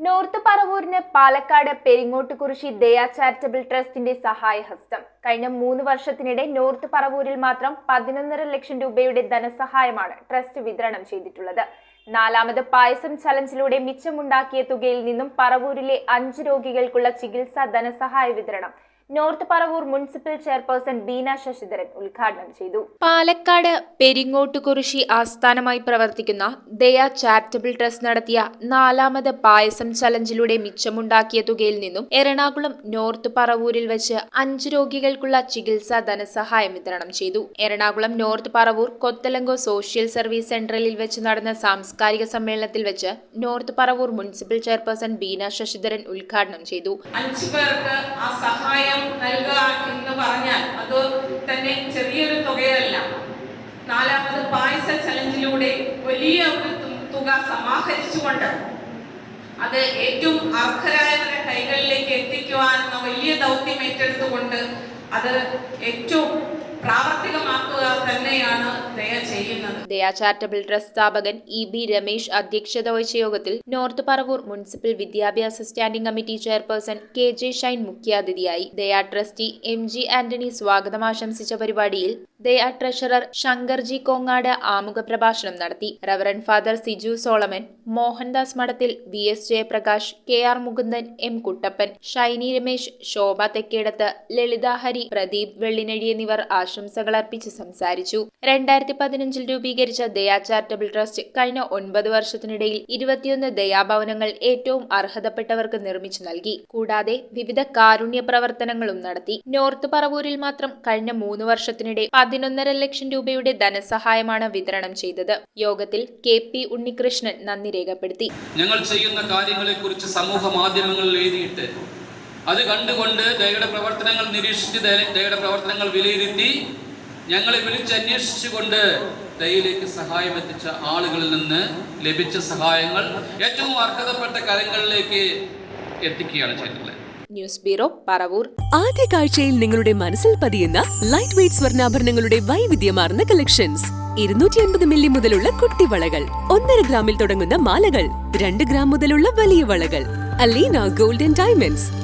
North പറവൂരിന് Palakkad Peringottukurissi ദയ charitable ട്രസ്റ്റിന്റെ സഹായഹസ്തം. കഴിഞ്ഞ 3 വർഷത്തിനിടെ നോർത്ത് പറവൂരിൽ മാത്രം 11.5 ലക്ഷം രൂപയുടെ ധനസഹായമാണ് ട്രസ്റ്റ് വിതരണം ചെയ്തിട്ടുള്ളത്. 4ാമത് പായസം ചലഞ്ചിലൂടെ മിച്ചമുണ്ടാക്കിയ തുകയിൽ നിന്നും പറവൂരിലെ 5 രോഗികൾക്കുള്ള ചികിത്സാ ധനസഹായ വിതരണം north Paravur municipal chairperson Beena Sasidharan ഉദ്ഘാടനം ചെയ്തു. പാലക്കാട് പെരിങ്ങോട്ടുകുറിശി ആസ്ഥാനമായി പ്രവർത്തിക്കുന്ന ദയ ചാരിറ്റബിൾ ട്രസ്റ്റ് നടത്തിയ 4ാമത് പായസം ചലഞ്ചിലൂടെ മിച്ചമുണ്ടാക്കിയ തുകയിൽ നിന്നും എറണാകുളം നോർത്ത് പറവൂരിൽ വെച്ച് 5 രോഗികൾക്കുള്ള ചികിത്സാ ധനസഹായം വിതരണം ചെയ്തു. Ernakulam north Paravur കൊത്തലങ്കോ social service സെന്ററിൽ വെച്ച് നടന്ന സാംസ്കാരിക സമ്മേളനത്തിൽ വെച്ച് north Paravur municipal chairperson Beena Sasidharan ഉദ്ഘാടനം ചെയ്തു. 5 പേർക്ക് ആ സഹായം നൽകുക എന്ന് പറഞ്ഞാൽ അത് തന്നെ ചെറിയൊരു തുകയല്ല. 4ാമത് പായസ ചലഞ്ചിലൂടെ വലിയ ഒരു തുക സമാഹരിച്ചുകൊണ്ട് അത് ഏറ്റവും അർഹരായവരുടെ കൈകളിലേക്ക് എത്തിക്കുവാനെന്ന വലിയ ദൗത്യം ഏറ്റെടുത്തുകൊണ്ട് അത് ഏറ്റവും പ്രാവർത്തികമാക്കുക തന്നെയാണ് ദയ ചെയ്യുന്നത്. ദയ ചാരിറ്റബിൾ ട്രസ്റ്റ് സ്ഥാപകൻ EB രമേശ് അധ്യക്ഷത വഹിച്ച യോഗത്തിൽ നോർത്ത് പറവൂർ മുനിസിപ്പൽ വിദ്യാഭ്യാസ standing committee chairperson KJ Shine മുഖ്യാതിഥിയായി. ദയ ട്രസ്റ്റി MG ആന്റണി സ്വാഗതം ആശംസിച്ച പരിപാടിയിൽ ദയ ട്രഷറർ ശങ്കർജി കോങ്ങാട് ആമുഖ പ്രഭാഷണം നടത്തി. Reverend father Siju Solomon, Mohandas മഠത്തിൽ, VS Jayaprakash, KR Mukundan, M Kuttappan, Shiny Ramesh, ശോഭ തെക്കേടത്ത്, ലളിത ഹരി, പ്രദീപ് വെള്ളിനഴി എന്നിവർ ആശംസകൾ അർപ്പിച്ച് സംസാരിച്ചു. 2015 രൂപീകരിച്ച ദയ ചാരിറ്റബിൾ ട്രസ്റ്റ് കഴിഞ്ഞ 9 വർഷത്തിനിടയിൽ 21 ദയാഭവനങ്ങൾ ഏറ്റവും അർഹതപ്പെട്ടവർക്ക് നിർമ്മിച്ചു നൽകി. കൂടാതെ വിവിധ കാരുണ്യ പ്രവർത്തനങ്ങളും നടത്തി. നോർത്ത് പറവൂരിൽ മാത്രം കഴിഞ്ഞ 3 വർഷത്തിനിടെ 11.5 ലക്ഷം രൂപയുടെ ധനസഹായമാണ് വിതരണം ചെയ്തത്. യോഗത്തിൽ KP ഉണ്ണികൃഷ്ണൻ നന്ദി രേഖപ്പെടുത്തി. ഞങ്ങൾ ചെയ്യുന്ന കാര്യങ്ങളെക്കുറിച്ച് സമൂഹ മാധ്യമങ്ങളിൽ എഴുതിയിട്ട് അത് കണ്ടുകൊണ്ട് ദയയുടെ പ്രവർത്തനങ്ങൾ നിരീക്ഷിച്ച് ദയയുടെ പ്രവർത്തനങ്ങൾ വിലയിരുത്തി ഞങ്ങളെ വിളിച്ചന്വേഷിച്ചുകൊണ്ട് ദയയിലേക്ക് സഹായം എത്തിച്ച ആളുകളിൽ നിന്ന് ലഭിച്ച സഹായങ്ങൾ ഏറ്റവും അർഹതപ്പെട്ട കരങ്ങളിലേക്ക് എത്തിക്കുകയാണ് ചെയ്തത്. News bureau, Paravur. ആദ്യ കാഴ്ചയിൽ നിങ്ങളുടെ മനസ്സിൽ പതിയുന്ന ലൈറ്റ് വെയ്റ്റ് സ്വർണ്ണാഭരണങ്ങളുടെ വൈവിധ്യമാർന്ന കളക്ഷൻസ്. 250 മില്ലി മുതലുള്ള കുട്ടിവളകൾ, 1.5 ഗ്രാമിൽ തുടങ്ങുന്ന മാലകൾ, 2 ഗ്രാം മുതലുള്ള വലിയ വളകൾ. Aleena golden diamonds.